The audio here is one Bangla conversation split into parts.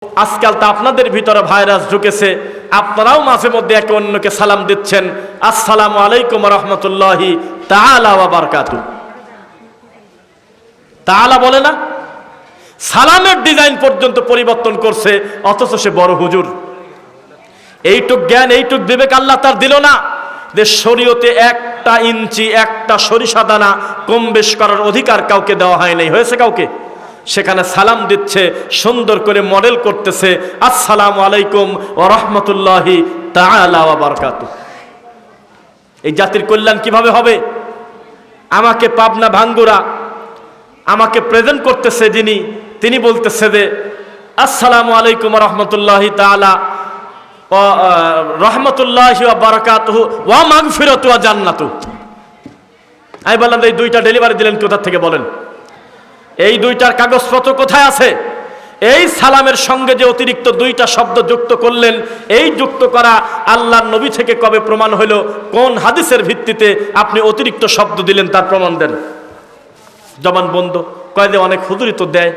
আজকাল তো আপনাদের ভিতরে ভাইরাস ঢুকেছে, আপনারাও মাঝে মধ্যে একে অন্যকে সালাম দিচ্ছেন, আসসালামু আলাইকুম রহমতুল্লাহি তাআলা ওয়া বারাকাতুহু। তাআলা বলে না, সালামের ডিজাইন পর্যন্ত পরিবর্তন করছে, অথচ সে বড় হুজুর। এইটুক জ্ঞান, এইটুক বিবেক আল্লাহ তার দিল না যে শরীয়তে একটা ইঞ্চি, একটা সরিষা দানা কম বেশ করার অধিকার কাউকে দেওয়া হয় নাই। হয়েছে কাউকে? সেখানে সালাম দিচ্ছে, সুন্দর করে মডেল করতেছে, আসসালামু আলাইকুম ওয়া রাহমাতুল্লাহি তাআলা ওয়া বারাকাতুহু। এই জাতির কল্যাণ কিভাবে হবে? আমাকে পাবনা ভাঙ্গুরা আমাকে প্রেজেন্ট করতেছে যিনি, তিনি বলতেছে যে আসসালামু আলাইকুম ওয়া রাহমাতুল্লাহি তাআলা ওয়া রাহমাতুল্লাহি ওয়া বারাকাতুহু ওয়া মাগফিরাতু ওয়া জান্নাতু। আমি বললাম এই দুইটা ডেলিভারি দিলেন কোথা থেকে বলেন? এই দুইটার কাগজপত্র কোথায় আছে? এই সালামের সঙ্গে যে অতিরিক্ত দুইটা শব্দ যুক্ত করলেন, এই যুক্ত করা আল্লাহর নবী থেকে কবে প্রমাণ হলো? কোন হাদিসের ভিত্তিতে আপনি অতিরিক্ত শব্দ দিলেন তার প্রমাণ দেন। জবান বন্ধ। কয় যে অনেক হুজুরই তো দেয়।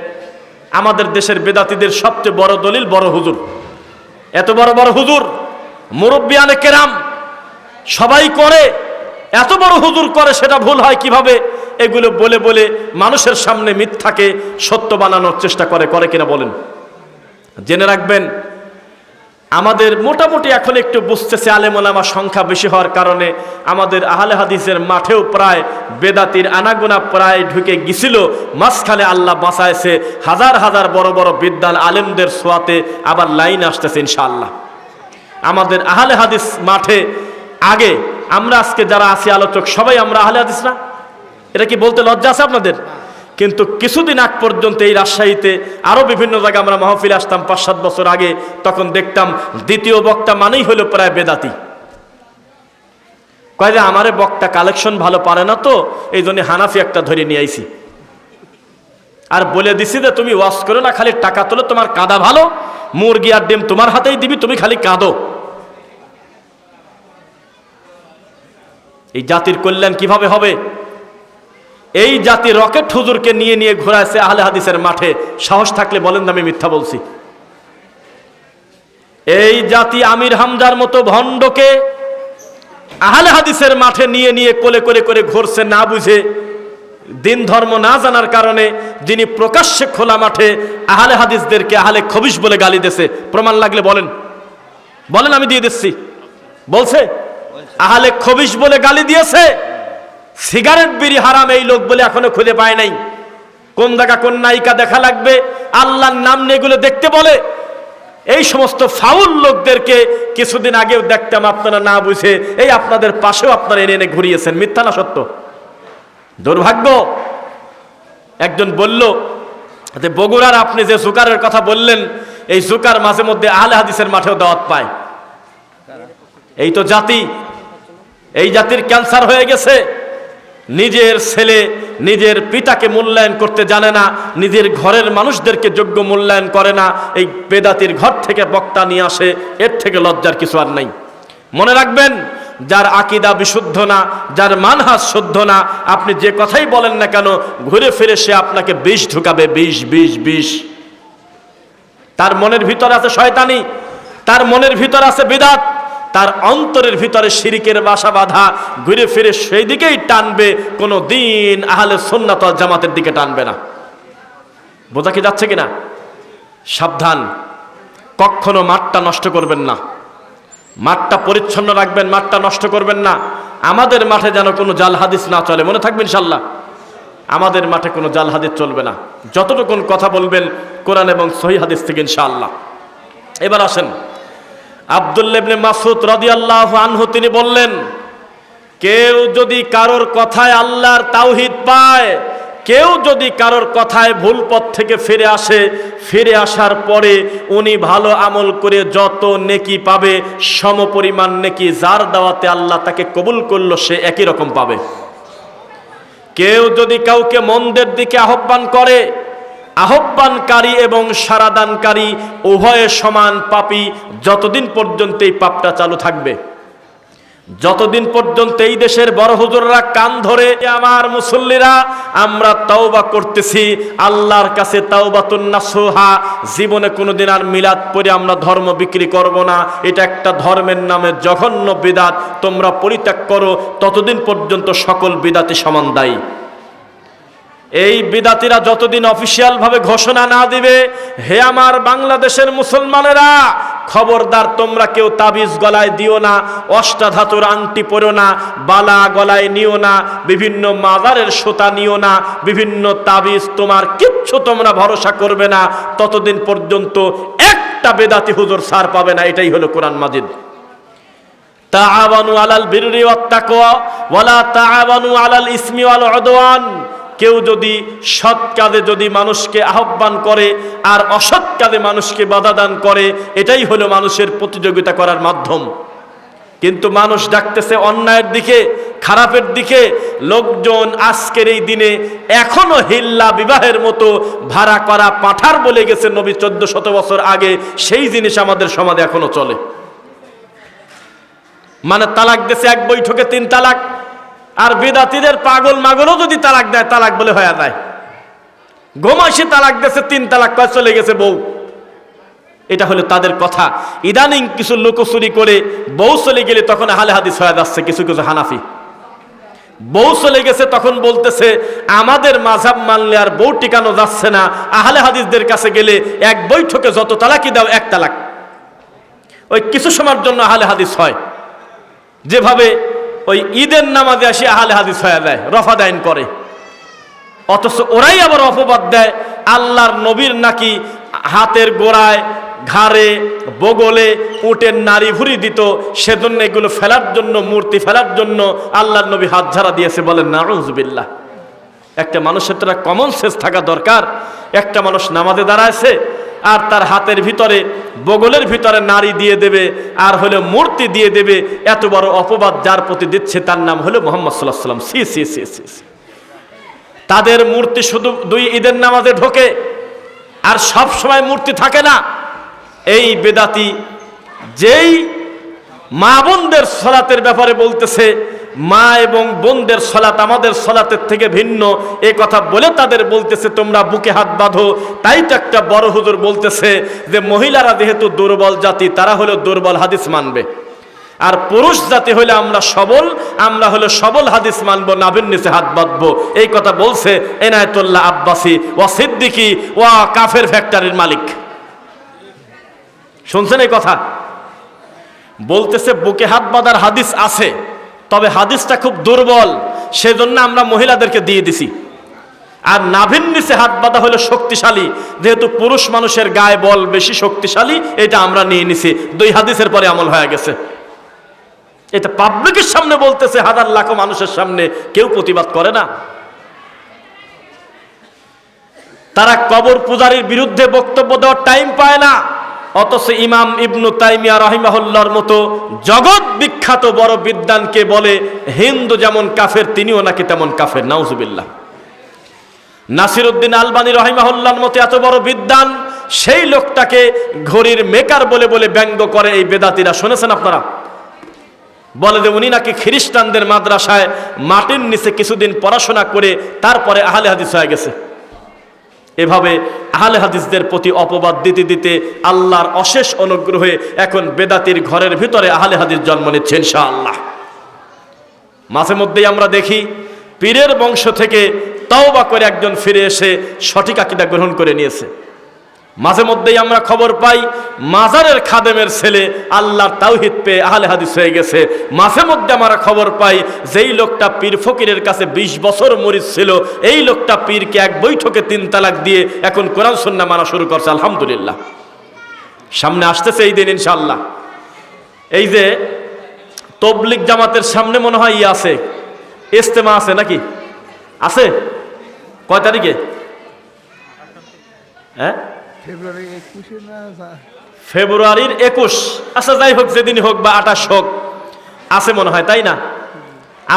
আমাদের দেশের বেদাতীদের সবচেয়ে বড় দলিল বড় হুজুর। এত বড় বড় হুজুর, মুরব্বিয়ানে কেরাম সবাই করে, এত বড় হুজুর করে, সেটা ভুল হয় কিভাবে? এগুলো বলে বলে মানুষের সামনে মিথ্যাকে সত্য বানানোর চেষ্টা করে কিনা বলেন? জেনে রাখবেন, আমাদের মোটামুটি এখন একটু বুঝতেছে, আলেম ওলামা সংখ্যা বেশি হওয়ার কারণে আমাদের আহলে হাদিসের মাঠেও প্রায় বেদাতির আনাগোনা প্রায় ঢুকে গিয়েছিল। মাঝখানে আল্লাহ বাঁচাইছে, হাজার হাজার বড় বড় বিদ্বান আলেমদের ছোঁয়াতে আবার লাইন আসতেছে ইনশাআল্লাহ। আমাদের আহলে হাদিস মাঠে আগে আমরা আজকে যারা আছি আলোচক সবাই আমরা আহলে হাদিস না? এটা কি বলতে লজ্জা আছে আপনাদের? কিন্তু কিছুদিন আগ পর্যন্ত এই রাজশাহীতে আরো বিভিন্ন জায়গায় আমরা মাহফিলে আসতাম ৫-৭ বছর আগে, তখন দেখতাম দ্বিতীয় বক্তা মানেই হলো প্রায় বেদাতি। কয় যে আমারে বক্তা কালেকশন ভালো পারে না, তো এই জন্য হানাফি একটা ধরে নিয়ে আইছি, আর বলে দিছি যে তুমি ওয়াজ করো না, খালি টাকা তোলো, তোমার কাঁদা ভালো, মুরগি আর ডিম তোমার হাতেই দিবি, তুমি খালি কাঁদো। এই জাতির কল্যাণ কিভাবে হবে? এই জাতি রকেট হুজুরকে নিয়ে নিয়ে ঘোরাইছে আহলে হাদিসের মাঠে। সাহস থাকলে বলেন আমি মিথ্যা বলছি? এই জাতি আমির হামজার মতো ভণ্ডকে আহলে হাদিসের মাঠে নিয়ে নিয়ে কোলে করে করে ঘুরছে, না বুঝে, দিন ধর্ম না জানার কারণে। যিনি প্রকাশ্যে খোলা মাঠে আহলে হাদিসদেরকে আহলে খবিশ বলে গালি দিয়েছে, প্রমাণ লাগলে বলেন, বলেন আমি দিয়ে দিচ্ছি। বলছে আহলে খবিশ বলে গালি দিয়েছে। সিগারেট বিড়ি হারাম এই লোক বলে এখনো খুঁজে পায় নাই। কোন জায়গা কোন নায়িকা দেখা লাগবে, আল্লাহর নাম নিয়ে এগুলো দেখতে বলে। এই সমস্ত ফাউল লোকদেরকে কিছুদিন আগেও দেখতাম, আপনারা না বুঝে এই আপনাদের পাশেও আপনারা এনে এনে ঘুরিয়েছেন। মিথ্যা না সত্য? দুর্ভাগ্য। একজন বলল যে বগুড়ার আপনি যে জুকারের কথা বললেন, এই জুকার মাঝে মধ্যে আহলে হাদিসের মাঠেও দাওয়াত পায়। এই তো জাতি, এই জাতির ক্যান্সার হয়ে গেছে। নিজের ছেলে নিজের পিতাকে মূল্যায়ন করতে জানে না, নিজের ঘরের মানুষদেরকে যোগ্য মূল্যায়ন করে না। এই বেদাতির ঘর থেকে বক্তা নিয়ে আসে, এর থেকে লজ্জার কিছু আর নাই। মনে রাখবেন, যার আকীদা বিশুদ্ধ না, যার মানহাজ শুদ্ধ না, আপনি যে কথাই বলেন না কেন, ঘুরে ফিরে সে আপনাকে বিষ ঢুকাবে, বিষ বিষ বিষ। তার মনের ভিতর আছে শয়তানি, তার মনের ভিতর আছে বিদআত, তার অন্তরের ভিতরে শিরিকের বাসা বাঁধা। ঘুরে ফিরে সেই দিকেই টানবে, কোনো দিন আহলে সুন্নাত ওয়াল জামাতের দিকে টানবে না। বোঝা কি যাচ্ছে কিনা? সাবধান, কখনো মাঠটা নষ্ট করবেন না, মাঠটা পরিচ্ছন্ন রাখবেন, মাঠটা নষ্ট করবেন না। আমাদের মাঠে যেন কোনো জাল হাদিস না চলে, মনে থাকবে ইনশাআল্লাহ। আমাদের মাঠে কোনো জাল হাদিস চলবে না। যতটুকুন কথা বলবেন কোরআন এবং সহিহ হাদিস থেকে ইনশাআল্লাহ। এবার আসেন, আব্দুল্লাহ ইবনে মাসউদ রাদিয়াল্লাহু আনহু তিনি বললেন, কেউ যদি কারোর কথায় আল্লাহর তাওহীদ পায়, কেউ যদি কারোর কথায় ভুল পথ থেকে ফিরে আসে, ফিরে আসার পরে উনি ভালো আমল করে যত নেকি পাবে, সমপরিমাণ নেকি যার দাওয়াতে আল্লাহ তাকে কবুল করলো সে একই রকম পাবে। কেউ যদি কাউকে মন্দের দিকে আহ্বান করে, আহ্বানকারী এবং সারাদানকারী উভয়ে সমান পাপী, যতদিন পর্যন্ত এই পাপটা চালু থাকবে। যতদিন পর্যন্ত এই দেশের বড় হুজুররা কান ধরে আমার মুসল্লিরা আমরা তাওবা করতেছি আল্লাহর কাছে তাওবাতুন নাসুহা, জীবনে কোনোদিন আর মিলাদ পড়ে আমরা ধর্ম বিক্রি করব না, এটা একটা ধর্মের নামে জঘন্য বিদাত, তোমরা পরিত্যাগ করো, ততদিন পর্যন্ত সকল বিদাতি সমান দায়ী। এই বিদাতিরা যতদিন অফিসিয়াল ভাবে ঘোষণা না দিবে, হে আমার বাংলাদেশের মুসলমানেরা খবরদার, তোমরা কেউ তাবিজ গলায় দিও না, অষ্টাধাতুর আংটি পরো না, বালা গলায় নিও না, বিভিন্ন মাজারের সুতা নিও না, বিভিন্ন তাবিজ, তোমার কিচ্ছু তোমরা ভরসা করবে না, ততদিন পর্যন্ত একটা বেদাতি হুজুর ছাড় পাবে না। এটাই হলো কোরআন মাজিদ। তাআওয়ানু আলাল বিররি ওয়াত তাকওয়া ওয়ালা তাআওয়ানু আলাল ইসমি ওয়াল উদওয়ান। কেউ যদি সৎ কাজে যদি মানুষকে আহ্বান করে আর অসৎ কাজে মানুষকে বাধা দান করে, এটাই হলো মানুষের প্রতিযোগিতা করার মাধ্যম। কিন্তু মানুষ ডাকতেছে অন্যায়ের দিকে, খারাপের দিকে। লোকজন আজকের এই দিনে এখনো হিল্লা বিবাহের মতো ভাড়া করা পাঠার বলে গেছে নবী 1400 বছর আগে, সেই জিনিস আমাদের সমাজে এখনো চলে। মানে তালাক দিয়েছে এক বৈঠকে 3 তালাক, আর বেদাতিদের পাগল মাগলও যদি তালাক দেয় তালাক বলে হয়ে যায়। গোমাসি তালাক দিয়েছে 3 তালাক, চলে গেছে বউ। এটা হলো তাদের কথা। ইদানিং কিছু লুকোচুরি করে বউ চলে গেলে তখন আহলে হাদিস হয়ে যাচ্ছে কিছু কিছু হানাফি। বউ চলে গেছে তখন বলতেছে আমাদের মাযহাব মানলে আর বউ টিকানো যাচ্ছে না, আহলে হাদিসদের কাছে গেলে এক বৈঠকে যত তালাকই দাও 1 তালাক। ওই কিছু সময়ের জন্য আহলে হাদিস হয়, যেভাবে ওই ঈদের নামাজে আসি আহলে হাদিস হয়ে যায়, রফা দাইন করে। অথচ ওরাই আবার অপবাদ দেয় আল্লাহর নবীর নাকি হাতের গোড়ায়, ঘাড়ে, বগলে উটের নাড়ি ভুরি দিত, সেজন্য এগুলো ফেলার জন্য, মূর্তি ফেলার জন্য আল্লাহর নবী হাত ঝাড়া দিয়েছে। বলেন নাউযুবিল্লাহ। একটা মানুষের তো কমন সেন্স থাকা দরকার। একটা মানুষ নামাজে দাঁড়ায়ছে আর তার হাতের ভিতরে, বগলের ভিতরে নাড়ি দিয়ে দেবে আর হলো মূর্তি দিয়ে দেবে, এত বড় অপবাদ যার প্রতি দিচ্ছে তার নাম হলো মুহাম্মদ সাল্লাল্লাহু আলাইহি ওয়াসাল্লাম। সি সি সি সি। তাদের মূর্তি শুধু 2 ঈদের নামাজে ঢোকে আর সব সময় মূর্তি থাকে না। এই বেদাতি যেই মা বোনদের সালাতের ব্যাপারে বলতেছে মা এবং বোনদের সালাত আমাদের সালাতের থেকে ভিন্ন, এই কথা বলে তাদের বলতেছে তোমরা বুকে হাত বাঁধো। তাই তো একটা বড় হুজুর বলতেছে যে মহিলারা যেহেতু দুর্বল জাতি, তারা হলো দুর্বল হাদিস মানবে, আর পুরুষ জাতি হলে আমরা সবল, আমরা হলো সবল হাদিস মানবো, নাভির নিচে হাত বাঁধবো। এই কথা বলছে এনায়েতুল্লাহ আব্বাসী ওয়া সিদ্দিকী ওয়া কাফের ফ্যাক্টরির মালিক। শুনছেন এই কথা? বলতেছে বুকে হাত বাঁধার হাদিস আছে, তবে হাদিসটা খুব দুর্বল, সেজন্য আমরা মহিলাদেরকে দিয়ে দিছি। আর নাভির নিচে হাত বাঁধা হলো শক্তিশালী, যেহেতু পুরুষ মানুষের গায়ে বল বেশি, শক্তিশালী, এটা আমরা নিয়ে নিছি। 2 হাদিসের পরে আমল হয়ে গেছে। এটা পাবলিকের সামনে বলতেছে, হাজার লাখ মানুষের সামনে, কেউ প্রতিবাদ করে না। তারা কবর পূজারীর বিরুদ্ধে বক্তব্য দেওয়ার টাইম পায় না, অথচ ইমাম ইবনু তাইমিয়া রাহিমাহুল্লাহর মতো জগৎ বিখ্যাত বড় বিদ্বানকে বলে হিন্দু যেমন কাফের, তিনিও নাকি তেমন কাফের। নাউজুবিল্লাহ। নাসিরউদ্দিন আলবানী রাহিমাহুল্লাহর মতো এত বড় বিদ্বান, সেই লোকটাকে ঘড়ির মেকার বলে বলে ব্যঙ্গ করে এই বেদাতিরা। শুনেছেন আপনারা? বলে যে উনি নাকি খ্রিস্টানদের মাদ্রাসায় মাটির নিচে কিছুদিন পড়াশোনা করে তারপরে আহলে হাদিস হয়ে গেছে। এভাবে আহলে হাদিসদের প্রতি অপবাদ দিতে দিতে আল্লাহর অশেষ অনুগ্রহে এখন বেদাতির ঘরের ভিতরে আহলে হাদিস জন্ম নিচ্ছে ইনশাআল্লাহ। মাঝে মধ্যেই আমরা দেখি পীরের বংশ থেকে তওবা করে একজন ফিরে এসে সঠিক আকীদা গ্রহণ করে নিয়েছে। মাঝে মধ্যেই আমরা খবর পাই মাজারের খাদেমের ছেলে আল্লাহর তাওহীদ পেয়ে আহলে হাদিস হয়ে গেছে। মাঝে মধ্যে আমরা খবর পাই যেই লোকটা পীর ফকিরের কাছে 20 বছর মরিদ ছিল, এই লোকটা পীরকে এক বৈঠকে 3 তালাক দিয়ে এখন কোরআন সুন্নাহ মানা শুরু করছে। আলহামদুলিল্লাহ, সামনে আসতেছে এই দিন ইনশাআল্লাহ। এই যে তবলিগ জামাতের সামনে মনে হয় আছে, ইজতেমা আছে নাকি? আছে কয় তারিখে? হ্যাঁ, ফেব্রুয়ারির 21। আচ্ছা যাই হোক, যেদিন হোক বা 28 হোক, আছে মনে হয়, তাই না?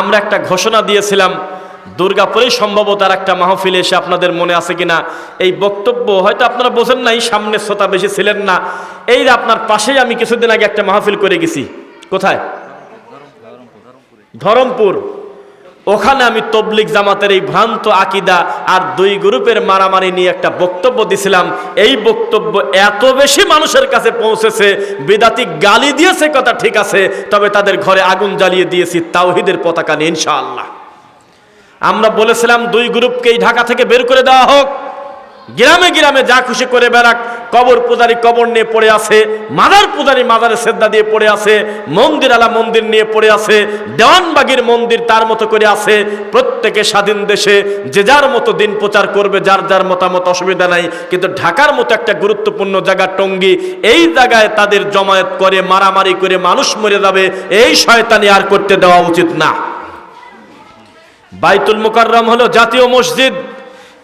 আমরা একটা ঘোষণা দিয়েছিলাম দুর্গাপুরে, সম্ভবত আর একটা মাহফিলে এসে, আপনাদের মনে আছে কিনা এই বক্তব্য, হয়তো আপনারা বোঝেন নাই, সামনে শ্রোতা বেশি ছিলেন না। এই যে আপনার পাশেই আমি কিছুদিন আগে একটা মাহফিল করে গেছি। কোথায়? ধরমপুর, ওখানে আমি তবলিগ জামাতের এই ভ্রান্ত আকিদা আর দুই গ্রুপের মারামারি নিয়ে একটা বক্তব্য দিছিলাম। এই বক্তব্য এত বেশি মানুষের কাছে পৌঁছেছে, বিদাতি গালি দিয়েছে কথা ঠিক আছে, তবে তাদের ঘরে আগুন জ্বালিয়ে দিয়েছি তাওহীদের পতাকা নিয়ে ইনশাআল্লাহ। আমরা বলেছিলাম দুই গ্রুপকেই ঢাকা থেকে বের করে দেওয়া হোক, গ্রামে গ্রামে যা খুশি করে বেড়াক, কবর পূজারি কবর নিয়ে পড়ে আছে, মাজার পূজারি মাজারে সেজদা দিয়ে পড়ে আছে, মন্দির আলা মন্দির নিয়ে পড়ে আছে, দেওয়ানবাগির মন্দির তার মতো করে আছে। প্রত্যেকে স্বাধীন দেশে যে যার মতো দিন প্রচার করবে, যার যার মতামত, অসুবিধা নাই। কিন্তু ঢাকার মতো একটা গুরুত্বপূর্ণ জায়গা টঙ্গী, এই জায়গায় তাদের জমায়েত করে মারামারি করে মানুষ মরে যাবে, এই শয়তানি আর করতে দেওয়া উচিত না। বাইতুল মুকাররম হলো জাতীয় মসজিদ,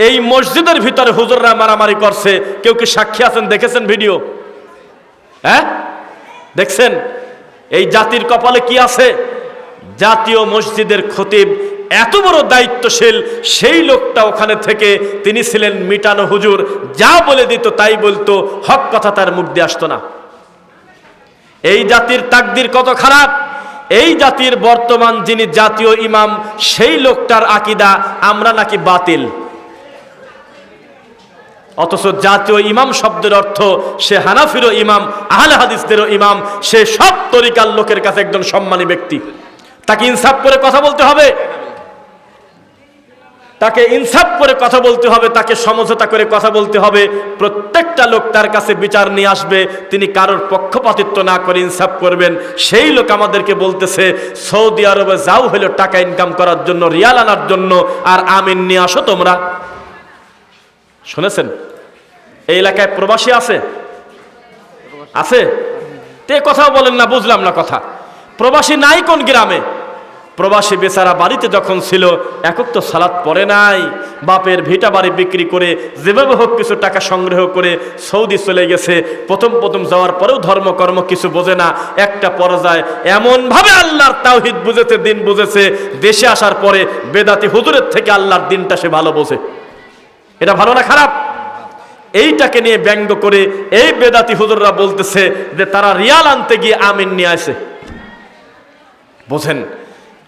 এই মসজিদের ভিতরে হুজুররা মারামারি করছে। কেউ কি সাক্ষী আছেন? দেখেছেন ভিডিও? হ্যাঁ দেখছেন? এই জাতির কপালে কি আছে? জাতীয় মসজিদের খতিব, এত বড় দায়িত্বশীল সেই লোকটা ওখানে থেকে, তিনি ছিলেন মিটানো হুজুর, যা বলে দিত তাই বলতো, হক কথা তার মুখ দিয়ে আসতো না। এই জাতির তাকদির কত খারাপ! এই জাতির বর্তমান যিনি জাতীয় ইমাম, সেই লোকটার আকিদা আমরা নাকি বাতিল, অথচ জাতীয় ইমাম শব্দের অর্থ সে হানাফিরও ইমাম, আহলে হাদিসদেরও ইমাম, সে সব তরিকার লোকের কাছে একজন সম্মানী ব্যক্তি। তাকে ইনসাফ করে কথা বলতে হবে, তাকে ইনসাফ করে কথা বলতে হবে, তাকে সমঝোতা করে কথা বলতে হবে। প্রত্যেকটা লোক তার কাছে বিচার নিয়ে আসবে, তিনি কারোর পক্ষপাতিত্ব না করে ইনসাফ করবেন। সেই লোক আমাদেরকে বলতেছে সৌদি আরবে যাও হলো টাকা ইনকাম করার জন্য, রিয়াল আনার জন্য, আর আমিন নিয়ে আসো তোমরা। শুনেছেন? এই এলাকায় প্রবাসী আছে? আছে? তে কথাও বলেন না, বুঝলাম না কথা। প্রবাসী নাই কোন গ্রামে? প্রবাসী বেচারা বাড়িতে যখন ছিল, একক তো সালাত পড়ে নাই, বাপের ভিটা বাড়ি বিক্রি করে যেভাবে হোক কিছু টাকা সংগ্রহ করে সৌদি চলে গেছে। প্রথম প্রথম যাওয়ার পরেও ধর্মকর্ম কিছু বোঝে না, একটা পর্যায়ে এমনভাবে আল্লাহর তাওহীদ বুঝেছে, দিন বুঝেছে, দেশে আসার পরে বেদাতি হুজুরের থেকে আল্লাহর দিনটা সে ভালো বোঝে। এটা ভালো না খারাপ? এইটাকে নিয়ে ব্যঙ্গ করে এই বেদাতি হুজুররা বলতেছে যে তারা রিয়াল আনতে গিয়ে আমিন নিয়ে আসে। বোঝেন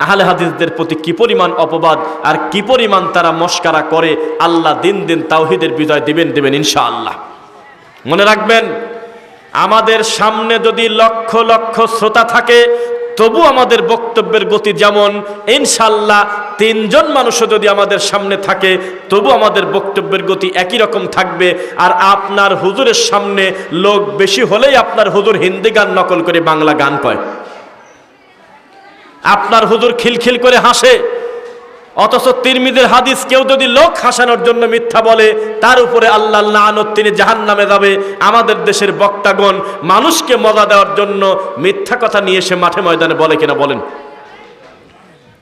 আহলে হাদিসদের প্রতি কি পরিমাণ অপবাদ আর কি পরিমাণ তারা মস্কারা করে। আল্লাহ দিন দিন তাওহীদের বিজয় দিবেন ইনশাআল্লাহ। মনে রাখবেন, আমাদের সামনে যদি লক্ষ লক্ষ শ্রোতা থাকে, তবু আমাদের বক্তব্যের গতি যেমন, ইনশাআল্লাহ তিনজন মানুষও যদি আমাদের সামনে থাকে, তবু আমাদের বক্তব্যের গতি একই রকম থাকবে। আর আপনার হুজুরের সামনে লোক বেশি হলেই আপনার হুজুর হিন্দি গান নকল করে বাংলা গান কয়, আপনার হুজুর খিলখিল করে হাসে। অথচ তিরমিজির হাদিস কেউ যদি লোক হাসানোর জন্য মিথ্যা বলে, তার উপরে আল্লাহর লানত, তিনি জাহান্নামে যাবে। আমাদের দেশের বক্তাগণ মানুষকে মজা দেওয়ার জন্য মিথ্যা কথা নিয়ে এসে মাঠে ময়দানে বলে কিনা বলেন?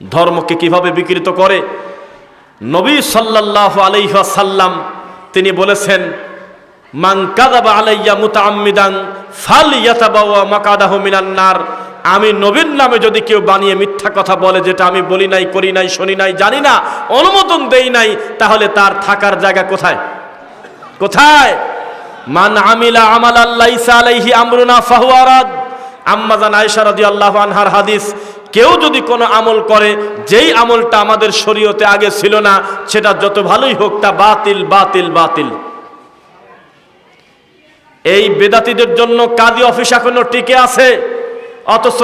ধর্মকে কিভাবে বিকৃত করে। নবী সাল্লাল্লাহু আলাইহি ওয়াসাল্লাম তিনি বলেছেন, মান কাযাবা আলাইয়া মুতাআম্মিদান ফালইয়াতাবাওয়া মাকাদাহু মিনান নার। আমি নবীর নামে যদি কেউ বানিয়ে মিথ্যা কথা বলে, যেটা আমি বলি নাই, করি নাই, শুনি নাই, জানি না, অনুমোদন দেই নাই, তাহলে তার থাকার জায়গা কোথায়? কোথায়? মান আমিলা আমালান লাইসা আলাইহি আমরুনা ফাহুয়া রাদ। আম্মা জান আয়েশা রাদিয়াল্লাহু আনহার হাদিস, কেউ যদি কোনো আমল করে, যেই আমলটা আমাদের শরীয়তে আগে ছিল না, সেটা যত ভালোই হোক তা বাতিল বাতিল বাতিল। এই বেদাতীদের জন্য কাজী অফিস এখনো টিকে আছে, অথচ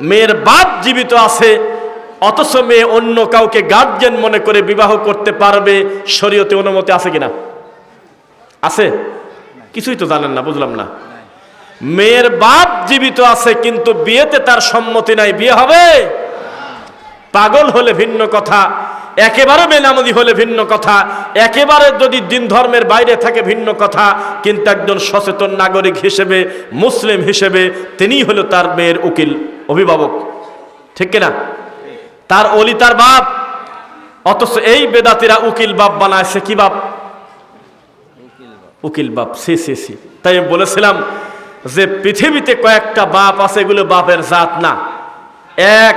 মেয়ের বাপ জীবিত আছে, অথচ মেয়ে অন্য কাউকে গার্জিয়ান মনে করে বিবাহ করতে পারবে। শরীয়তে অনুমতি আছে কিনা? আছে? কিছুই তো জানেন না, বুঝলাম না। মেয়ের বাপ জীবিত আছে, কিন্তু বিয়েতে তার সম্মতি নাই, বিয়ে হবে? পাগল হলে ভিন্ন কথা, একেবারে বেনামাজি হলে ভিন্ন কথা, একেবারে যদি দিন ধর্মের বাইরে থাকে ভিন্ন কথা। কিন্তু একজন সচেতন নাগরিক হিসেবে, মুসলিম হিসেবে, তিনিই হলো তার মেয়ের উকিল, অভিভাবক, ঠিক কিনা? তার ওলি তার বাপ। অথচ এই বেদাতিরা উকিল বাপ বানাইছে। কি বাপ? উকিল বাপ। সি সি সি। তাই আমি বলেছিলাম যে পৃথিবীতে কয়েকটা বাপ আছে, এগুলো বাপের জাত না। এক,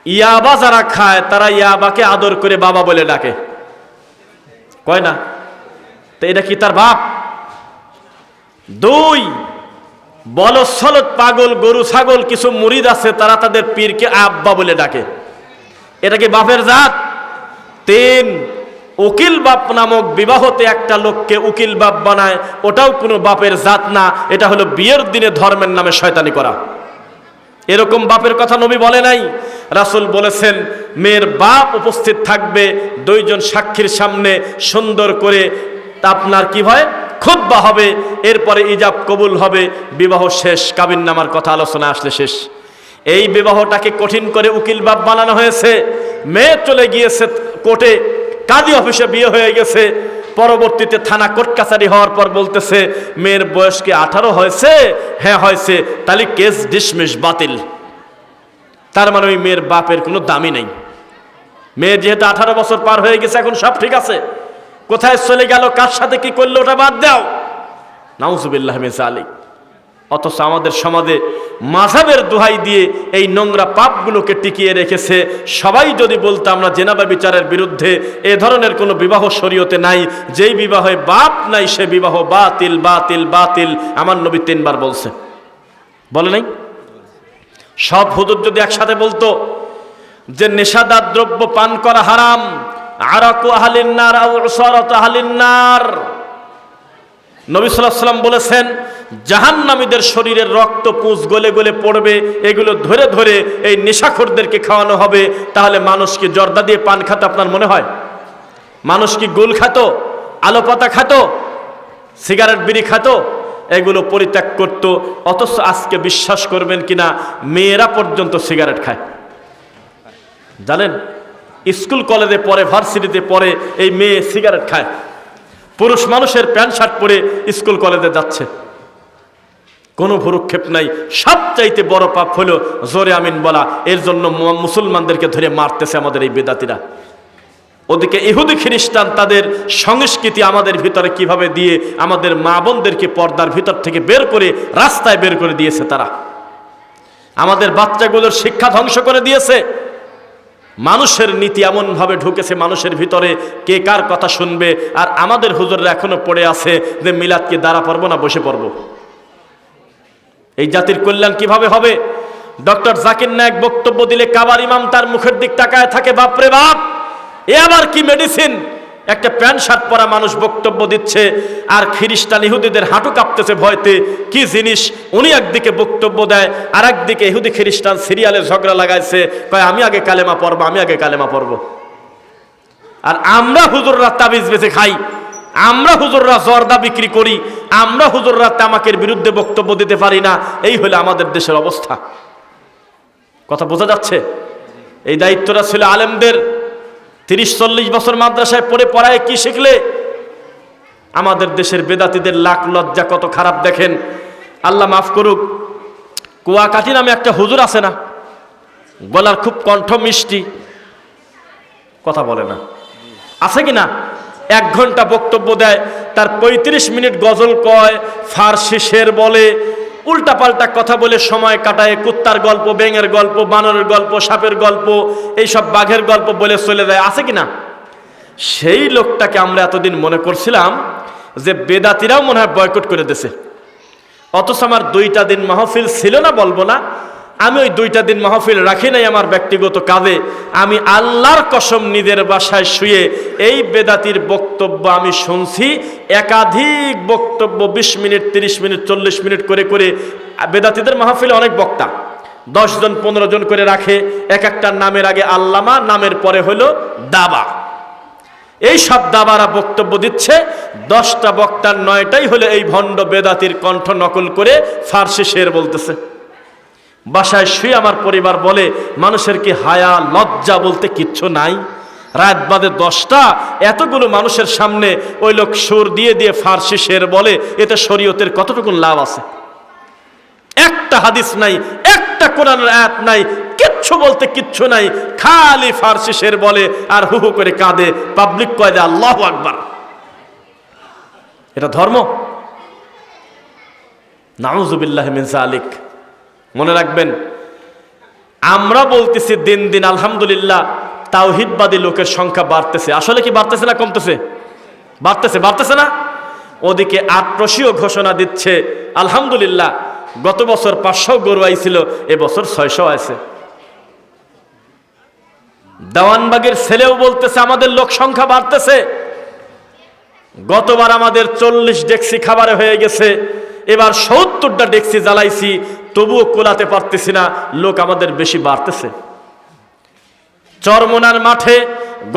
ইয়াবা যারা খায় তারা ইয়াবাকে আদর করে বাবা বলে ডাকে, কয় না? তো এটা কি তার বাপ? দুই, বলদ পাগল গরু ছাগল কিছু মুরিদ আছে, তারা তাদের পীরকে আব্বা বলে ডাকে। এটা কি বাপের জাত? 3, উকিল বাপ নামক বিবাহতে একটা লোককে উকিল বাপ বানায়, ওটাও কোনো বাপের জাত না, এটা হলো বিয়ের দিনে ধর্মের নামে শয়তানি করা। এরকম বাপের কথা নবী বলে নাই। রাসূল বলেছেন মেয়ের বাপ উপস্থিত থাকবে 2 জন সাক্ষীর সামনে, সুন্দর করে আপনার কি হয় খুতবা হবে, এরপরে ইজাব কবুল হবে, বিবাহ শেষ, কাবিননামার কথা আলোচনা আসলে শেষ। এই বিবাহটাকে কঠিন করে উকিল বাপ বানানো হয়েছে। মেয়ে চলে গিয়েছে কোর্টে, কাজী অফিসে বিয়ে হয়ে গেছে, পরবর্তীতে থানা কোর্ট কাছারি হওয়ার পর বলতেছে মেয়ের বয়স কি 18 হয়েছে? হ্যাঁ হয়েছে, তাহলে কেস ডিসমিস, বাতিল। তার মানে ওই মেয়ের বাপের কোনো দামই নেই। মেয়ের যেহেতু 18 বছর পার হয়ে গেছে, এখন সব ঠিক আছে, কোথায় চলে গেল, কার সাথে কি করলো, ওটা বাদ দাও। নাউজুবিল্লাহ মিন যালিক। অথচ আমাদের সমাজে মাযহাবের দোহাই দিয়ে এই নোংরা পাপগুলোকে টিকিয়ে রেখেছে। সবাই যদি বলতো আমরা জেনাবা বিচারের বিরুদ্ধে, এ ধরনের কোনো বিবাহ শরীয়তে নাই, যেই বিবাহে বাপ নাই সে বিবাহ বাতিল বাতিল বাতিল। আমার নবী 3 বার বলছে, বলে নাই? সব হুজুর যদি একসাথে বলতো যে নেশাদার দ্রব্য পান করা হারাম, আরাকু আহলিন নার আও উসারাত আহলিন নার, নবী সাল্লাল্লাহু আলাইহি ওয়াসাল্লাম বলেছেন জাহান্নামীদের শরীরের রক্ত পুঁজ গলে গলে পড়বে, এগুলো ধরে ধরে এই নেশাখোরদেরকে খাওয়ানো হবে। তাহলে মানুষ কি জর্দা দিয়ে পান খাতো আপনার মনে হয়? মানুষ কি গুল খাতো, আলো পাতা খাতো, সিগারেট বিড়ি খাতো? এগুলো পরিত্যাগ করতো। অথচ আজকে বিশ্বাস করবেন কিনা, মেয়েরা পর্যন্ত সিগারেট খায়। জানেন, স্কুল কলেজে পড়ে, ভার্সিটিতে পড়ে, এই মেয়ে সিগারেট খায়। পুরুষ মানুষের প্যান্ট শার্ট পরে স্কুল কলেজে যাচ্ছে, কোনো ভ্রুক্ষেপ নাই। সবচাইতে বড় পাপ হলো জোরে আমিন বলা। এর জন্য মুসলমানদেরকে ধরে মারতেছে আমাদের এই বেদাতিরা। ওদিকে ইহুদি খ্রিস্টান তাদের সংস্কৃতি আমাদের ভিতরে কিভাবে দিয়ে আমাদের মা বোনদেরকে পর্দার ভিতর থেকে বের করে রাস্তায় বের করে দিয়েছে। তারা আমাদের বাচ্চাগুলোর শিক্ষা ধ্বংস করে দিয়েছে। মানুষের নীতি এমনভাবে ঢুকেছে মানুষের ভিতরে, কে কার কথা শুনবে। আর আমাদের হুজুররা এখনো পড়ে আছে যে মিলাদকে দাঁড়া পড়বো না বসে পড়বো। এই জাতির কল্যাণ কিভাবে হবে? ডক্টর জাকির নায়েক বক্তব্য দিলে কাবার ইমাম তার মুখের দিক তাকায় থাকে, বাপরে বাপ, এ আবার কি মেডিসিন? একটা প্যান্ট শার্ট পরা মানুষ বক্তব্য দিচ্ছে, আর খ্রিস্টান ইহুদিদের হাঁটু কাঁপতেছে ভয়তে, কি জিনিস। উনি একদিকে বক্তব্য দেয়, আর একদিকে ইহুদি খ্রিস্টান সিরিয়ালে ঝগড়া লাগাইছে, কয় আমি আগে কালেমা পড়বো, আমি আগে কালেমা পড়বো। আর আমরা হুজুররা তাবিজ বেচে খাই, আমরা হুজুররা জর্দা বিক্রি করি, আমরা হুজুররা তামাকের বিরুদ্ধে বক্তব্য দিতে পারি না। এই হলো আমাদের দেশের অবস্থা। কথা বোঝা যাচ্ছে? এই দায়িত্বটা ছিল আলেমদের। 30-40 বছর মাদ্রাসায় পড়ে পড়ায় কি শিখলে? আমাদের দেশের বেদাতিদের লাখ লজ্জা কত খারাপ দেখেন। আল্লাহ মাফ করুক, কুয়াকাটি নামে একটা হুজুর আছে না, গলার খুব কণ্ঠ মিষ্টি, কথা বলে না, আছে কিনা? 1 ঘন্টা বক্তব্য দেয়, তার 35 মিনিট গজল কয়, ফার্সি শের বলে, উল্টাপাল্টা কথা বলে সময় কাটায়। কুত্তার গল্প, ব্যাঙের গল্প, বানরের গল্প, সাপের গল্প, এইসব বাঘের গল্প বলে চলে যায়, আছে কিনা? সেই লোকটাকে আমরা এতদিন মনে করছিলাম যে বেদাতিরাও মনে হয় বয়কট করে দিয়েছে। অথচ আমার 2টা দিন মাহফিল ছিল না বলবো না, আমি ওই 2টা দিন মাহফিল রাখি নাই আমার ব্যক্তিগত কাজে। আমি আল্লাহর কসম নিজের বাসায় শুয়ে এই বেদাতির বক্তব্য আমি শুনছি। একাধিক বক্তব্য 20 মিনিট, 30 মিনিট, 40 মিনিট করে করে। বেদাতিদের মাহফিলে অনেক বক্তা, 10 জন 15 জন করে রাখে। এক একটা নামের আগে আল্লামা, নামের পরে হলো দাবা। এই সব দাবারা বক্তব্য দিচ্ছে। 10টা বক্তার 9টাই হলো এই ভণ্ড বেদাতির কণ্ঠ নকল করে ফার্সি শের বলতেছে। বাসায় শুয়ে আমার পরিবার বলে, মানুষের কি হায়া লজ্জা বলতে কিচ্ছু নাই? রাত বাদে 10টা, এতগুলো মানুষের সামনে ওই লোক সুর দিয়ে দিয়ে ফার্সি শের বলে, এতে শরীয়তের কতটুকু লাভ আছে? একটা হাদিস নাই, একটা কোরআনের আয়াত নাই, কিচ্ছু বলতে কিচ্ছু নাই, খালি ফার্সি শের বলে আর হু হু করে কাঁদে। পাবলিক কয় যে আল্লাহু আকবার। এটা ধর্ম? নাউযুবিল্লাহি মিন যালিক। মনে রাখবেন, আমরা বলতেছি দিন দিন আলহামদুলিল্লাহ তাওহীদবাদী লোকের সংখ্যা বাড়তেছে। আসলে কি বাড়তেছে না কমতেছে? বাড়তেছে, বাড়তেছে না? ওদিকে আটরশিও ঘোষণা দিচ্ছে আলহামদুলিল্লাহ গত বছর 500 গরু আইছিল, এবছর 600 আছে। দেওয়ানবাগের ছেলেও বলতেছে আমাদের লোক সংখ্যা বাড়তেছে। গতবার আমাদের 40 ডেক্সি খাবারে হয়ে গেছে, এবার 70টা ডেক্সি জ্বালাইছি, তবুও কোলাতে পারতেছি না, লোক আমাদের বেশি বাড়তেছে। চরমোনার মাঠে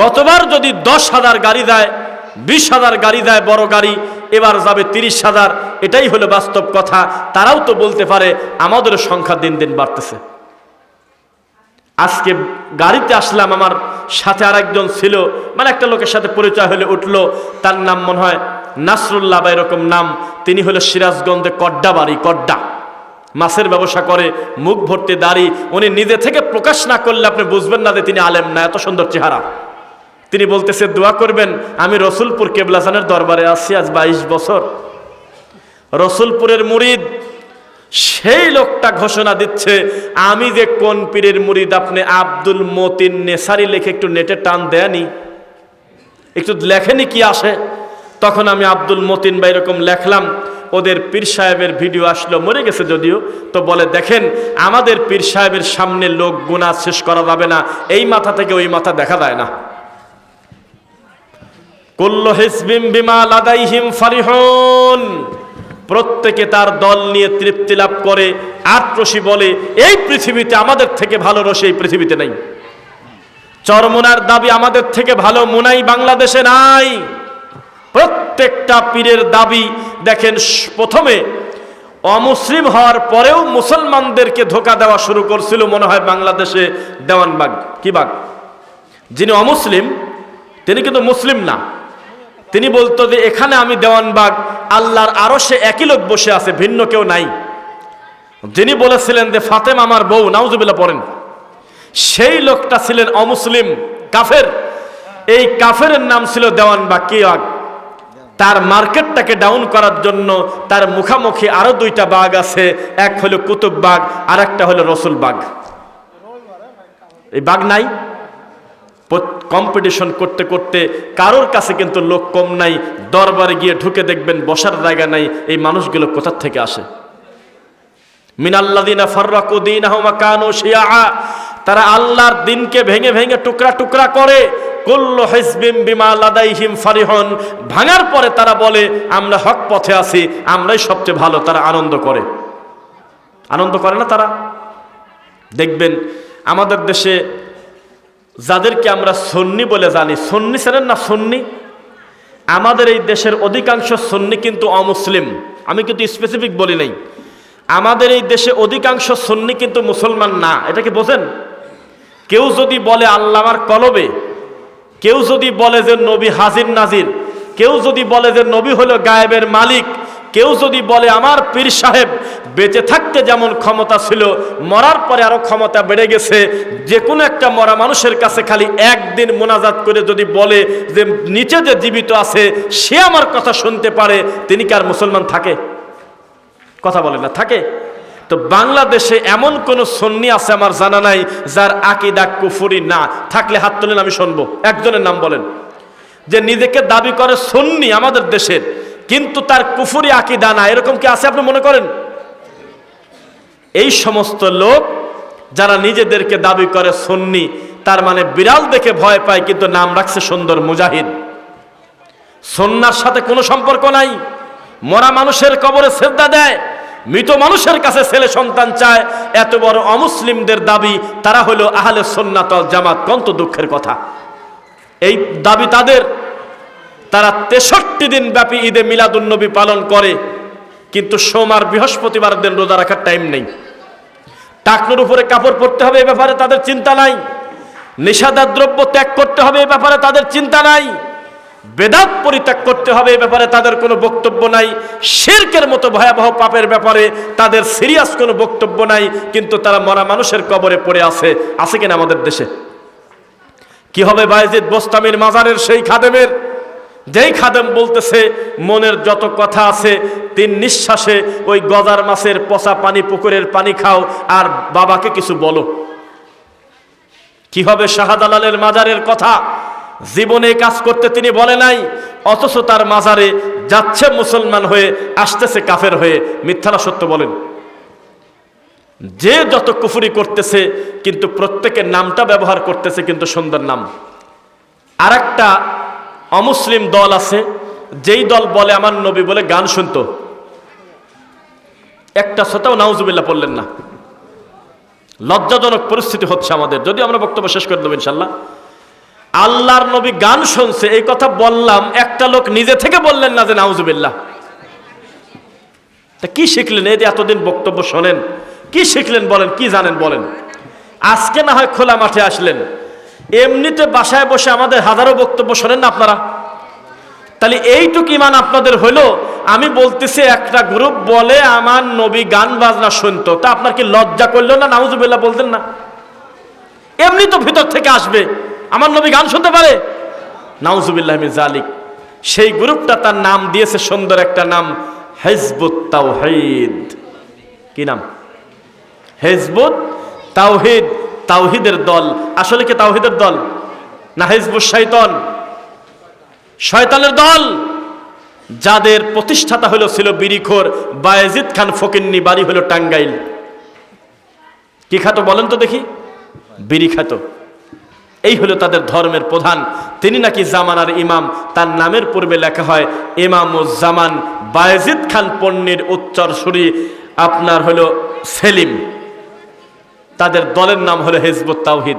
গতবার যদি 10,000 গাড়ি যায়, 20,000 গাড়ি যায় বড় গাড়ি, এবার যাবে 30,000। এটাই হলো বাস্তব কথা। তারাও তো বলতে পারে আমাদের সংখ্যা দিন দিন বাড়তেছে। আজকে গাড়িতে আসলাম, আমার সাথে আরেকজন ছিল, মানে একটা লোকের সাথে পরিচয় হলে উঠলো, তার নাম মনে হয় নাসরুল্লাহ বা এরকম নাম। তিনি হলো সিরাজগঞ্জে কড্ডা বাড়ি, কড্ডা, মাছের ব্যবসা করে, মুখ ভর্তি দাড়ি। উনি নিজে থেকে প্রকাশ না করলে আপনি বুঝবেন না যে তিনি আলেম না, এত সুন্দর চেহারা। তিনি বলতেছে দোয়া করবেন, আমি রসুলপুর কেবলাজানের দরবারে আসছি আজ 22 বছর, রসুলপুরের মুরিদ। সেই লোকটা ঘোষণা দিচ্ছে আমি যে কোন পীরের মুরিদ, আপনি আব্দুল মতিন নেসারি লেখে একটু নেটে টান দেয়নি, একটু লেখেনি কি আসে। তখন আমি আব্দুল মতিন বা এরকম লেখলাম, ওদের পীর সাহেবের ভিডিও আসলো, মরে গেছে যদিও, তো বলে দেখেন আমাদের পীর সাহেবের সামনে লোক গুনাহ শেষ করা যাবে না, এই মাথা থেকে ওই মাথা দেখা যায় না। কুল্লু হিজবিম বিমা লাদাইহিম ফারিহুন, প্রত্যেকে তার দল নিয়ে তৃপ্তি লাভ করে। আটরশি বলে এই পৃথিবীতে আমাদের থেকে ভালো রশি এই পৃথিবীতে নাই। চরমোনার দাবি আমাদের থেকে ভালো মুনাই বাংলাদেশে নাই। প্রত্যেকটা পীরের দাবি দেখেন, প্রথমে অমুসলিম হওয়ার পরেও মুসলমানদেরকে ধোঁকা দেওয়া শুরু করছিল মনে হয় বাংলাদেশে দেওয়ানবাগ। কি বাগ? যিনি অমুসলিম তিনি কিন্তু মুসলিম না, তিনি বলতো যে এখানে আমি দেওয়ানবাগ, আল্লাহর আরশে একই লোক বসে আছে, ভিন্ন কেউ নাই। যিনি বলেছিলেন যে ফাতেমা আমার বউ, নাউজুবিল্লাহ পড়েন, সেই লোকটা ছিলেন অমুসলিম, কাফের। এই কাফেরের নাম ছিল দেওয়ানবাগ। কি বাগ? তার মার্কেটটাকে ডাউন করার জন্য তার মুখামুখি আরো 2টা বাগ আছে, এক হলো কুতুব বাগ, আর একটা হলো রসুল বাগ। এই বাগ নাই। কম্পিটিশন করতে করতে কারোর কাছে কিন্তু লোক কম নাই। দরবারে গিয়ে ঢুকে দেখবেন বসার জায়গা নাই। এই মানুষগুলো কোথা থেকে আসে? মিনাল্লাযিনা ফাররাকু দীনাহুম ওয়া কানু শিয়া, তারা আল্লাহর দ্বীনকে ভেঙে ভেঙে টুকরা টুকরা করে। কুল্লু হিজবিম বিমা লাদাইহিম ফারিহুন, ভাঙার পরে তারা বলে আমরা হক পথে আছি, আমরাই সবচেয়ে ভালো। তারা আনন্দ করে। আনন্দ করে না তারা? দেখবেন আমাদের দেশে যাদেরকে আমরা সুন্নি বলে জানি, সুন্নি ছিলেন না সুন্নি, আমাদের এই দেশের অধিকাংশ সুন্নি কিন্তু অমুসলিম। আমি কিন্তু স্পেসিফিক বলি নাই, আমাদের এই দেশে অধিকাংশ সুন্নি কিন্তু মুসলমান না। এটা কি বোঝেন? কেউ যদি বলে আল্লাহ আমার কলবে, কেউ যদি বলে যে নবী হাজির নাজির, কেউ যদি বলে যে নবী হলো গায়েবের মালিক, কেউ যদি বলে আমার পীর সাহেব বেঁচে থাকতে যেমন ক্ষমতা ছিল মরার পরে আরো ক্ষমতা বেড়ে গেছে, যে কোনো একটা মরা মানুষের কাছে খালি একদিন মোনাজাত করে যদি বলে যে নিচে যে জীবিত আছে সে আমার কথা শুনতে পারে, তিনি কি আর মুসলমান থাকে? কথা বলে না, থাকে? তো বাংলাদেশে এমন কোন সুন্নি আছে আমার জানা নাই যার আকীদা কুফরি না। থাকলে হাত তোলেন, আমি শুনবো। একজনের নাম বলেন যে নিজেকে দাবি করে সুন্নি আমাদের দেশের, কিন্তু তার কুফরি আকীদা না। এরকম কি আছে আপনি মনে করেন? এই সমস্ত লোক যারা নিজেদেরকে দাবি করে সুন্নি, তার মানে বিড়াল দেখে ভয় পায়, কিন্তু নাম রাখছে সুন্দর মুজাহিদ। সুন্নাহর সাথে কোনো সম্পর্ক নাই। মরা মানুষের কবরে সিজদা দেয়, মৃত মানুষের কাছে ছেলে সন্তান চায়। এত বড় অমুসলিমদের দাবি, তারা হলো আহলে সুন্নাত ওয়াল জামাত। কত দুঃখের কথা! এই দাবি তাদের। তারা 63 দিন ব্যাপী ঈদে মিলাদুন্নবী পালন করে, কিন্তু সোমবার বৃহস্পতিবার দিন রোজা রাখার টাইম নেই। টাকনুর উপরে কাপড় পরতে হবে এই ব্যাপারে তাদের চিন্তা নাই। নেশাদার দ্রব্য ত্যাগ করতে হবে এই ব্যাপারে তাদের চিন্তা নাই। বেদাত পরিত্যাগ করতে হবে এই ব্যাপারে তাদের কোনো বক্তব্য নাই। শিরকের মতো ভয়াবহ পাপের ব্যাপারে তাদের সিরিয়াস কোনো বক্তব্য নাই। কিন্তু তারা মরা মানুষের কবরে পড়ে আছে। আছে কিনা আমাদের দেশে? কি হবে বায়েজিদ বোস্তামির মাজারের সেই খাদেমের, যেই খাদেম বলতেছে মনের যত কথা আছে 3 নিঃশ্বাসে ওই গজার মাছের পচা পানি, পুকুরের পানি খাও আর বাবাকে কিছু বলো। কি হবে শাহজালালের মাজারের কথা? জীবনে কাজ করতে তিনি বলে নাই, অথচ তার মাজারে যাচ্ছে মুসলমান হয়ে, আসতেছে কাফের হয়ে। মিথ্যা না সত্য বলেন? যে যত কুফরি করতেছে কিন্তু প্রত্যেকের নামটা ব্যবহার করতেছে কিন্তু সুন্দর নাম। আর একটা অমুসলিম দল আছে, যেই দল বলে আমার নবী বলে গান শুনতো, একটা শ্রোতাও নাউজুবিল্লাহ পড়লেন না। লজ্জাজনক পরিস্থিতি হচ্ছে আমাদের, যদি আমরা বক্তব্য শেষ করে দেবো ইনশাল্লাহ। আল্লাহর নবী গান শুনছে এই কথা বললাম, একটা লোক নিজে থেকে বললেন না যে নাউজুবিল্লাহ। তা কি শিখলেন? এই যে এতদিন বক্তব্য শোনেন, কি শিখলেন বলেন? কি জানেন বলেন? আজকে না হয় খোলা মাঠে আসলেন, এমনিতে বাসায় বসে আমাদের হাজারো বক্তব্য শোনেন না আপনারা। তাহলে এইটুকু ইমান আপনাদের হইলো। আমি বলতেছি একটা গ্রুপ বলে আমার নবী গান বাজনা শুনতো, তা আপনার কি লজ্জা করলো না নাউজুবিল্লাহ বলতেন না? এমনি তো ভিতর থেকে আসবে, আমার নবী গান শুনতে পারে, নাউজুবিল্লাহ মিন যালিক। সেই গ্রুপটা তার নাম দিয়েছে সুন্দর একটা নাম, হিজবুত তাওহীদ। কি নাম? হিজবুত তাওহীদ, তাওহীদের দল। আসলে কি তাওহীদের দল না হিজবুত শয়তান? শয়তানের দল, যাদের প্রতিষ্ঠাতা ছিল বিরিখোর বায়েজিদ খান ফকিন্নি, বাড়ি হলো টাঙ্গাইল। কি খাতো বলেন তো দেখি? বিড়ি খাতো। এই হলো তাদের ধর্মের প্রধান। তিনি নাকি জামানার ইমাম, তার নামের পূর্বে লেখা হয় ইমামুজ্জামান বায়েজিদ খান পন্নির উত্তরসূরি আপনার হলো সেলিম। তাদের দলের নাম হলো হিজবুত তাওহীদ।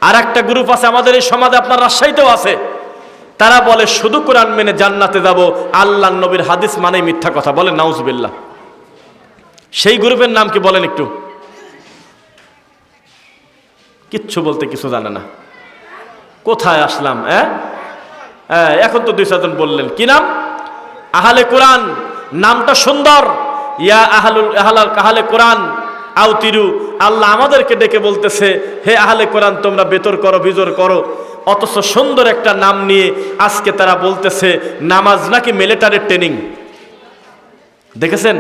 আর একটা গ্রুপ আছে আমাদের এই সমাজে, আপনার রাজশাহীতেও আছে, তারা বলে শুধু কোরআন মেনে জান্নাতে যাব, আল্লাহ নবীর হাদিস মানে মিথ্যা কথা বলে, নাউজুবিল্লাহ। সেই গ্রুপের নাম কি বলেন একটু? কিচ্ছু বলতে কিছু জানে না। কোথায় আসলাম? এখন তো 2-4 জন বললেন। কি নাম? আহলে কোরআন। নামটা সুন্দর, ইয়া আহলে কোরআন আউতিরু। আল্লাহ আমাদেরকে ডেকে বলতেছে, হে আহলে কোরআন তোমরা বেতর করো, বিজর করো। অথচ সুন্দর একটা নাম নিয়ে আজকে তারা বলতেছে নামাজ নাকি মিলিটারি ট্রেনিং। দেখেছেন?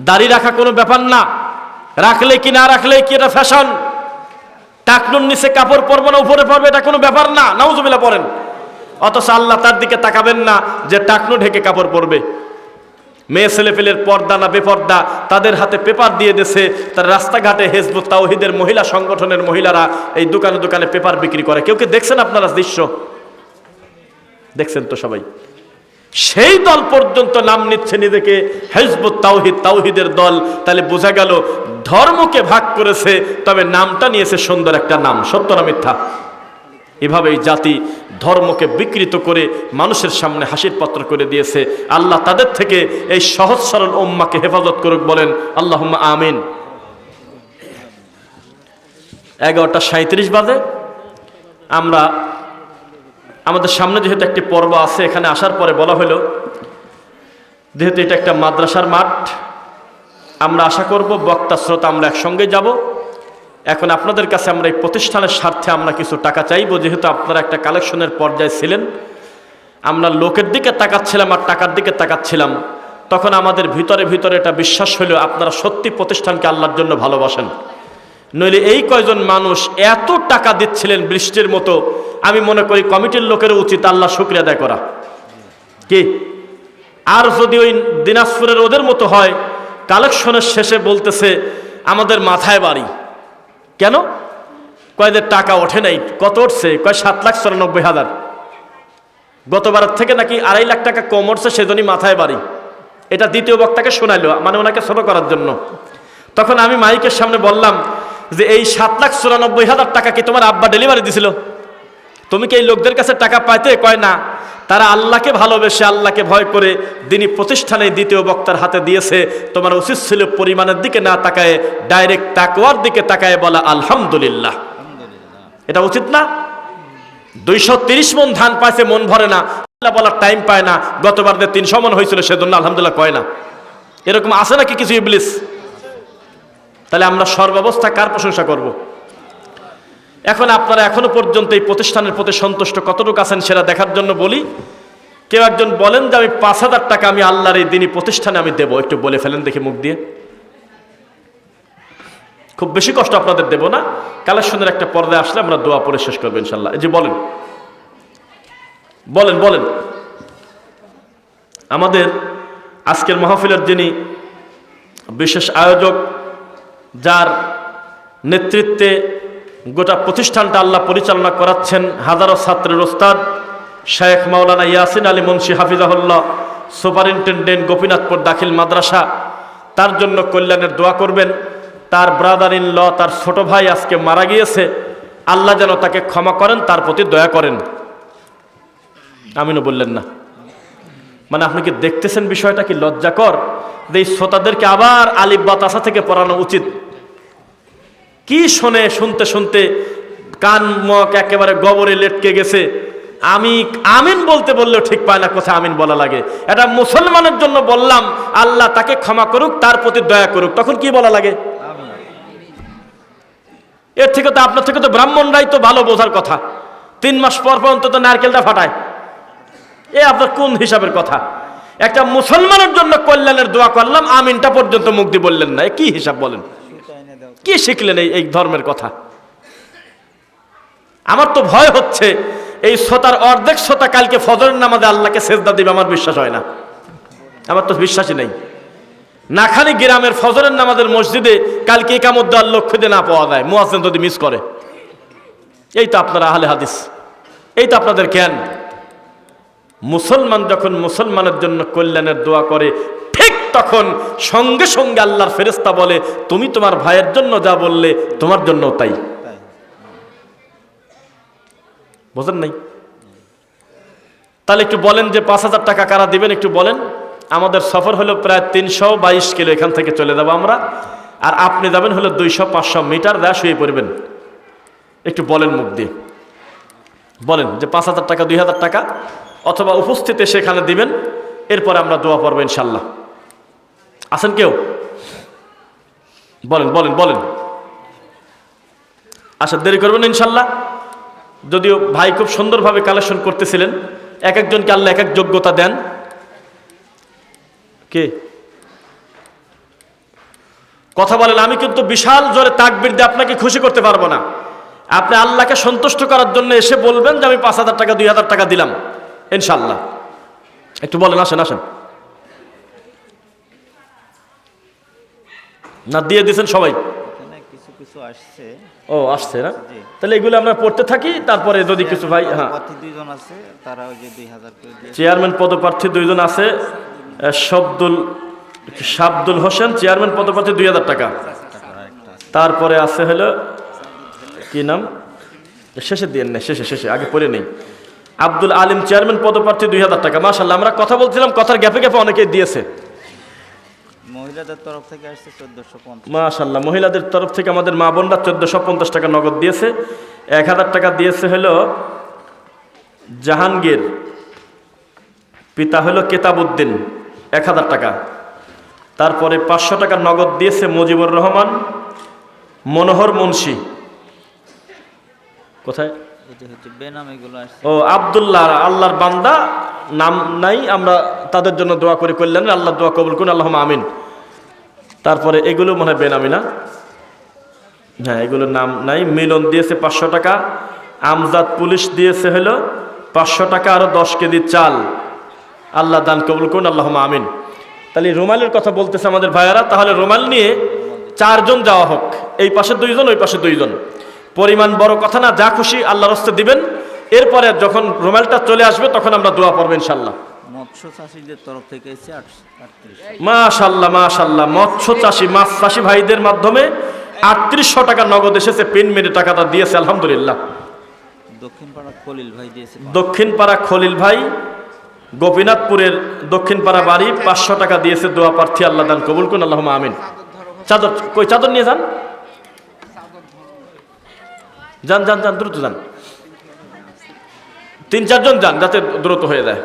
দাড়ি রাখা কোনো ব্যাপার না, রাখলে কি না রাখলে কি এটা ফ্যাশন। টাকনুর নিচে কাপড় পরবে না উপরে পরবে, এটা কোনো ব্যাপার না, নাউজুবিল্লাহ পড়েন। অথচ আল্লাহ তার দিকে তাকাবেন না যে টাকনু ঢেকে কাপড় পরবে। মেয়ে ছেলেপেলের পর্দা না বেপর্দা, তাদের হাতে পেপার দিয়ে দিয়েছে। তার রাস্তাঘাটে হিজবুত তাওহীদের মহিলা সংগঠনের মহিলারা এই দোকানে দোকানে পেপার বিক্রি করে। কেউ কি দেখছেন আপনারা দৃশ্য? দেখছেন তো সবাই। সেই দল পর্যন্ত নাম নিচ্ছে নিজেকে হিজবুত তাওহীদ, তাওহীদের দল। তাহলে বোঝা গেল ধর্মকে ভাগ করেছে, তবে নামটা নিয়েছে সুন্দর একটা নাম। সত্য না মিথ্যা? এভাবেই জাতি ধর্মকে বিকৃত করে মানুষের সামনে হাসির পাত্র করে দিয়েছে। আল্লাহ তাদের থেকে এই সহজ সরল উম্মাকে হেফাজত করুক, বলেন আল্লাহুম্মা আমিন। 11:37 বাজে। আমরা আমাদের সামনে যেহেতু একটি পর্ব আছে, এখানে আসার পরে বলা হলো যেহেতু এটা একটা মাদ্রাসার মাঠ, আমরা আশা করব বক্তা শ্রোতা আমরা একসঙ্গে যাব। এখন আপনাদের কাছে আমরা এই প্রতিষ্ঠানের স্বার্থে আমরা কিছু টাকা চাইবো, যেহেতু আপনারা একটা কালেকশনের পর্যায়ে ছিলেন। আমরা লোকের দিকে তাকাচ্ছিলাম আর টাকার দিকে তাকাচ্ছিলাম, তখন আমাদের ভিতরে ভিতরে এটা বিশ্বাস হলো আপনারা সত্যি প্রতিষ্ঠানকে আল্লাহর জন্য ভালোবাসেন। নইলে এই কয়জন মানুষ এত টাকা দিচ্ছিলেন বৃষ্টির মতো, আমি মনে করি কমিটির লোকেরও উচিত আল্লাহ শুকরিয়া আদায় করা। কি আর যদি ওই দিনাজপুরের ওদের মতো হয়, কালেকশনের শেষে বলতেছে আমাদের মাথায় বাড়ি। কেন? কয়দের টাকা ওঠে নাই। কত উঠছে? কয় 7,94,000। গতবার থেকে নাকি 2.5 লাখ টাকা কম উঠছে, সেজন্যই মাথায় বাড়ি। এটা দ্বিতীয় বক্তাকে শোনাইলো, মানে ওনাকে ছোট করার জন্য। তখন আমি মাইকের সামনে বললাম যে এই 7,94,000 টাকা কি তোমার আব্বা ডেলিভারি দিছিল? তুমি কি এই লোকদের কাছে টাকা পাইতে? কয় না, তারা আল্লাহকে ভালোবেসে আল্লাহকে ভয় করে দিনী প্রতিষ্ঠানে দ্বিতীয় বক্তার হাতে দিয়েছে। তোমার উচিত ছিল পরিমাণের দিকে না তাকায় ডাইরেক্ট তাকওয়ার দিকে তাকায় বলা আলহামদুলিল্লাহ। এটা উচিত না? 230 মন ধান পাইছে, মন ভরে না, বলার টাইম পায় না। গতবার 300 মন হয়েছিল, সেজন্য আলহামদুলিল্লাহ কয় না। এরকম আছে নাকি কিছু ইবলিস? তাহলে আমরা সর্বাবস্থা কার প্রশংসা করব? এখন আপনারা এখনো পর্যন্ত এই প্রতিষ্ঠানের প্রতি সন্তুষ্ট কতটুকু আছেন সেটা দেখার জন্য বলি। কেউ একজন বলেন যে আমি 5,000 টাকা আমি আল্লাহর এই দিনী প্রতিষ্ঠানে আমি দেব, একটু বলে ফেলেন দেখি মুখ দিয়ে। খুব বেশি কষ্ট আপনাদের দেব না, কালেকশনের একটা পর্দায় আসলে আমরা দোয়া পড়ে শেষ করবো ইনশাল্লাহ। এই যে বলেন বলেন বলেন। আমাদের আজকের মাহফিলের যিনি বিশেষ আয়োজক যার নেতৃত্বে গোটা প্রতিষ্ঠানটা আল্লাহ পরিচালনা করাচ্ছেন, হাজারো ছাত্রের ওস্তাদ শেখ মাওলানা ইয়াসিন আলী মুন্সি হাফিজাহুল্লাহ, সুপারিনটেন্ডেন্ট গোপীনাথপুর দাখিল মাদ্রাসা, তার জন্য কল্যাণের দোয়া করবেন। তার ব্রাদার ইন ল, তার ছোট ভাই আজকে মারা গিয়েছে, আল্লাহ যেন তাকে ক্ষমা করেন, তার প্রতি দয়া করেন। আমিনও বললেন না? মানে আপনি কি দেখতেছেন বিষয়টা কি লজ্জাকর যে এই শ্রোতাদেরকে আবার আলিফ বা তাসা থেকে পড়ানো উচিত? কি শোনে, শুনতে শুনতে কান মুখ একেবারে গবরে লেটকে গেছে। আমি আমিন বলতে বললেও ঠিক পায় না, কোথায় আমিন বলা লাগে। এটা মুসলমানের জন্য বললাম, আল্লাহ তাকে ক্ষমা করুক, তার প্রতি দয়া করুক, তখন কি বলা লাগে? এর থেকে তো আপনার থেকে তো ব্রাহ্মণরাই তো ভালো বোঝার কথা। 3 মাস পর পর অন্তত নারকেলটা ফাটায়। এ আপনার কোন হিসাবের কথা? একটা মুসলমানের জন্য কল্যাণের দোয়া করলাম, আমিনটা পর্যন্ত মুখ দিয়ে বললেন না, কি হিসাব বলেন? কি শিখলেন এই ধর্মের কথা? আমার তো ভয় হচ্ছে এই শ্রোতার অর্ধেক শ্রোতা কালকে ফজরের নামাজে আল্লাহকে সেজদা দিবে, আমার বিশ্বাস হয় না। আমার তো বিশ্বাসই নেই। নাখানি গ্রামের ফজরের নামাজের মসজিদে কালকে ইকামত দেওয়ার লক্ষ্য দিয়ে না পাওয়া যায়, মুয়াজ্জিন যদি মিস করে। এই তো আপনারা আহলে হাদিস, এই তো আপনাদের জ্ঞান। মুসলমান যখন মুসলমানের জন্য কল্যাণের দোয়া করে, ঠিক তখন সঙ্গে সঙ্গে আল্লাহর ফেরেশতা বলে, তুমি তোমার ভাইয়ের জন্য যা বললে তোমার জন্য তাই। বোঝেন নাই? তাহলে একটু বলেন যে 5,000 টাকা কারা দিবেন, একটু বলেন। আমাদের সফর হলো প্রায় 322 কিলো, এখান থেকে চলে যাবো আমরা, আর আপনি যাবেন হলো 200-500 মিটার, দেয়া শুয়ে পড়বেন। একটু বলেন মুখ দিয়ে, বলেন যে 5,000 টাকা, 2,000 টাকা, অথবা উপস্থিতে সেখানে দিবেন। এরপরে আমরা দোয়া পড়বো ইনশাল্লাহ। আছেন কেউ? বলেন বলেন বলেন। আচ্ছা, দেরি করবেন ইনশাল্লাহ। যদিও ভাই খুব সুন্দরভাবে কালেকশন করতেছিলেন, এক একজনকে আল্লাহ এক এক যোগ্যতা দেন। কে কথা বলেন? আমি কিন্তু বিশাল জোরে তাকবীর দিয়ে আপনাকে খুশি করতে পারবো না। আপনি আল্লাহকে সন্তুষ্ট করার জন্য এসে বলবেন যে আমি 5,000 টাকা, 2,000 টাকা দিলাম ইনশাল্লাহ। একটু বলেন, আসেন আসেন। না দিয়ে দিয়েছেন সবাই? কিছু কিছু আসছে। ও আসছে না? তাহলে এগুলো আমরা পড়তে থাকি, তারপরে যদি কিছু ভাই। হ্যাঁ, দুইজন আছে, তারা ওই যে 2,000 করে দিয়েছে। চেয়ারম্যান পদপ্রার্থী 2 জন আছে, শাবদুল হোসেন চেয়ারম্যান পদপ্রার্থী 2,000 টাকা। তারপরে আছে হলো কি নাম, শেষে দিয়ে নেই, শেষে আগে পড়ে নেই। আব্দুল আলিম চেয়ারম্যান পদপ্রার্থী 2,000 টাকা। মাশাআল্লাহ, আমরা কথা বলছিলাম, কথার গ্যাপে গ্যাপে অনেকেই দিয়েছে। মহিলাদের তরফ থেকে আসছে 1450। মাশাআল্লাহ, মহিলাদের তরফ থেকে আমাদের মা বোনরা 1450 টাকা নগদ দিয়েছে। 1,000 টাকা দিয়েছে হলো জাহাঙ্গীর, পিতা হলো কেতাবউদ্দিন, 1,000 টাকা। তারপরে 500 টাকা নগদ দিয়েছে মুজিবুর রহমান মনোহর মুন্সি। কোথায়? ও আব্দুল্লাহ, আল্লাহর বান্দা, নাম নাই, আমরা তাদের জন্য দোয়া করে করলেন, আল্লাহ দোয়া কবুল করুন, আল্লাহুম্মা আমিন। তারপরে এগুলো মনে হয় বেনামি না? হ্যাঁ, এগুলোর নাম নাই। মিলন দিয়েছে 500 টাকা। আমজাদ পুলিশ দিয়েছে হলো 500 টাকা, আরো 10 কেজি চাল। আল্লাহ দান কবুল করুন, আল্লাহুম্মা আমিন। তাহলে রুমালের কথা বলতেছে আমাদের ভাইয়ারা, তাহলে রুমাল নিয়ে 4 জন যাওয়া হোক, এই পাশে 2 জন, ওই পাশে 2 জন। পরিমাণ বড় কথা না, যা খুশি আল্লাহর রাস্তায় দিবেন। এরপরে যখন রুমালটা চলে আসবে তখন আমরা দোয়া পড়বো ইনশাআল্লাহ। মৎস্য চাষীদের তরফ থেকে এসেছে 38। মাশাআল্লাহ মাশাআল্লাহ, মৎস্য চাষী, মাছ চাষী ভাইদের মাধ্যমে 3800 টাকা নগদ এসেছে, পিন মেরে টাকাটা দিয়েছে, আলহামদুলিল্লাহ। দক্ষিণপাড়া খলিল ভাই দিয়েছে। দক্ষিণপাড়া খলিল ভাই, গোপীনাথপুরের দক্ষিণপাড়া বাড়ি, 500 টাকা দিয়েছে। দোয়া প্রার্থী, আল্লাহ দান কবুল করুন, আল্লাহুম্মা আমিন। চাদর কই? চাদর নিয়ে যান, যান যান যান, দ্রুত যান, 3-4 জন যান, যাতে দ্রুত হয়ে যায়।